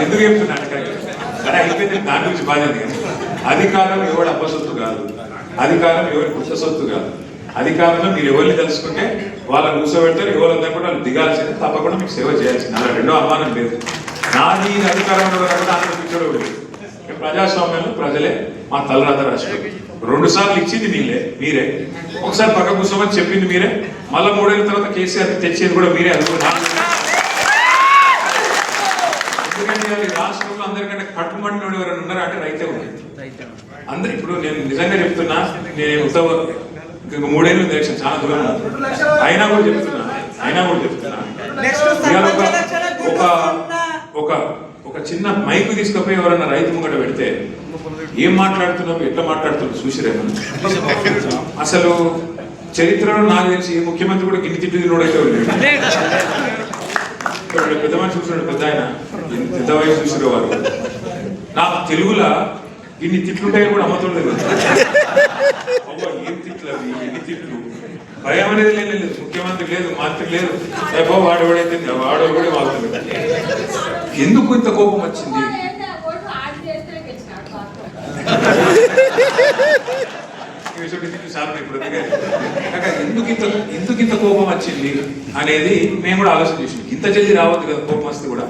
ఎందుకు చెప్తున్నాను కానీ అయిపోయింది దాని గురించి బాధ్యత. అధికారం ఎవరి అపసొత్తు కాదు, అధికారం ఎవరి పుట్ట సొత్తు కాదు. అధికారంలో మీరు ఎవరిని తెలుసుకుంటే వాళ్ళని కూర్చోబెడతారు, ఎవరంతా కూడా వాళ్ళు దిగాల్సింది, తప్పకుండా మీకు సేవ చేయాల్సింది. అలా రెండో అనుమానం లేదు. నాది అధికారంలో ఆనందించడం లేదు. ప్రజాస్వామ్యంలో ప్రజలే మా తలరాత రాష్ట్రం. 2 సార్లు ఇచ్చింది మీరే, ఒకసారి పక్క కూర్చోమని చెప్పింది మీరే, మళ్ళీ 3 ఏళ్ళ తర్వాత కేసీఆర్ తెచ్చేది కూడా మీరే. ఎందుకంటే రాష్ట్రంలో అందరికంటే కట్టుబడినోడు ఎవరైనా ఉన్నారా అంటే రైతే ఉంది. అందరు ఇప్పుడు నేను నిజంగా చెప్తున్నా, నేను ఉత్తవ 3 ఏళ్ళు ఎలక్షన్ చాలా దూరం అయినా కూడా చెప్తున్నా ఒక చిన్న మైకు తీసుకుపోయి ఎవరైనా రైతు ముంగట పెడితే ఏం మాట్లాడుతున్నావు, ఎట్లా మాట్లాడుతున్నావు చూసిరేమో. అసలు చరిత్రలో నాకు తెలిసి ఏ ముఖ్యమంత్రి కూడా గిన్ని తిట్టు తినోడైతే ఉండేది. పెద్ద మనిషి చూసినాడు, పెద్ద ఆయన పెద్ద వయసు చూసిరే వారు. నాకు తెలుగులో ఇన్ని తిట్లుంటాయి కూడా అమ్మతోడు ఏం తిట్లు అవి, ఎన్ని తిట్లు, భయం అనేది లేదు. ముఖ్యమంత్రి లేదు, మంత్రి లేదు, వాడు ఎవడైతే వాడు కూడా వాడుతుంది. ఎందుకు ఇంత కోపం వచ్చింది? ఎందుకు ఇంత కోపం వచ్చింది అనేది మేము కూడా ఆలోచన చేసినాం. ఇంత జల్దీ రావద్దు కదా, కోపం వస్తే కూడా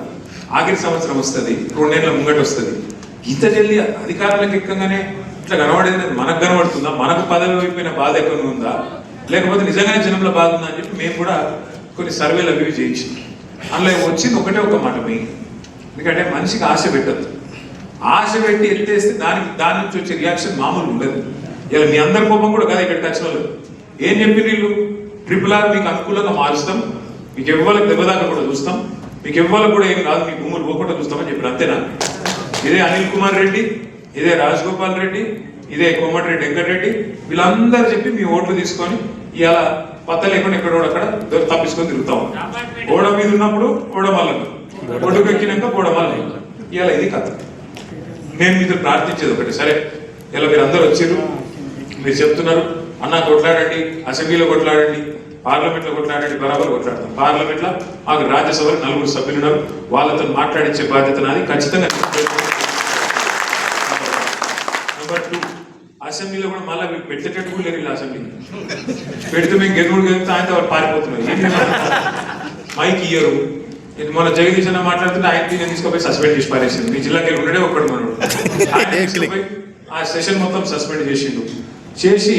ఆఖరి సంవత్సరం వస్తుంది, 2 ఏళ్ళ ముంగట వస్తుంది. ఇంత జల్దీ అధికారులకు ఎక్కగానే ఇట్లా కనబడేది మనకు కనబడుతుందా? మనకు పదవి అయిపోయిన బాధ ఎక్కడ ఉందా, లేకపోతే నిజంగానే జనంలో బాధ ఉందా అని చెప్పి మేము కూడా కొన్ని సర్వేలు అవి చేయించాం. అందులో వచ్చింది ఒకటే ఒక మాట మెయిన్. ఎందుకంటే మనిషికి ఆశ పెట్టద్దు. ఆశ పెట్టి ఎత్తేస్తే దాని నుంచి వచ్చే రియాక్షన్ మామూలు ఉండదు. ఇలా మీ అందరి కోపం కూడా కదా ఇక్కడికి వచ్చిన వాళ్ళు ఏం చెప్పి వీళ్ళు RRR మీకు అనుకూలంగా మారుస్తాం, మీకు ఎవ్వరికి దెబ్బదాకా కూడా చూస్తాం, మీకు ఎవ్వరికి కూడా ఏం కాదు, మీ భూములు పోకుండా చూస్తామని చెప్పారు. అంతేనా? ఇదే అనిల్ కుమార్ రెడ్డి, ఇదే రాజగోపాల్ రెడ్డి, ఇదే కోమటిరెడ్డి వెంకటరెడ్డి, వీళ్ళందరూ చెప్పి మీ ఓట్లు తీసుకొని ఇలా పత్త లేకుండా ఎక్కడో అక్కడ తప్పించుకొని తిరుగుతాం. ఓడ మీద ఉన్నప్పుడు ఓడమల్లను, ఒడ్డుకు ఎక్కినాక ఓడమల్లను. ఇలా ఇది కథ. నేను మీతో ప్రార్థించేది ఒకటి, సరే ఇలా మీరు అందరూ వచ్చారు, మీరు చెప్తున్నారు అన్న కొట్లాడండి, అసెంబ్లీలో కొట్లాడండి, పార్లమెంట్లో కొట్లాడండి, బరాబర్ కొట్లాడతాం. పార్లమెంట్లో మాకు రాజ్యసభలో 4 సభ్యులు ఉన్నారు, వాళ్ళతో మాట్లాడించే బాధ్యత నాది ఖచ్చితంగా. నెంబర్ 2, అసెంబ్లీలో కూడా మళ్ళీ మీరు పెట్టేటట్టు కూడా లేరు. అసెంబ్లీ పెడితే మేము గెలుగుతా ఆయన వాళ్ళు పారిపోతున్నారు. మైక్ ఇయ్యరు. మన జగదీష్ అన్న మాట్లాడుతుంటే ఆయన తీసుకుపోయి సస్పెండ్ చేసి పారేసింది. మీ జిల్లాకి వెళ్ళి ఉండడే ఒక్కడు మనోడు. ఆ సెషన్ మొత్తం సస్పెండ్ చేసి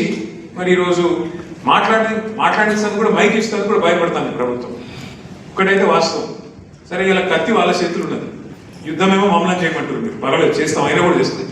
మరి ఈరోజు మాట్లాడిస్తాను కూడా మైక్ ఇస్తాను కూడా భయపడతాను ప్రభుత్వం. ఒకటైతే వాస్తవం, సరే ఇలా కత్తి వాళ్ళ చేతులు ఉన్నది, యుద్ధమేమో మమ్మల్ని చేయమంటారు, మీరు పర్వాలేదు చేస్తాం, అయినా కూడా చేస్తాం.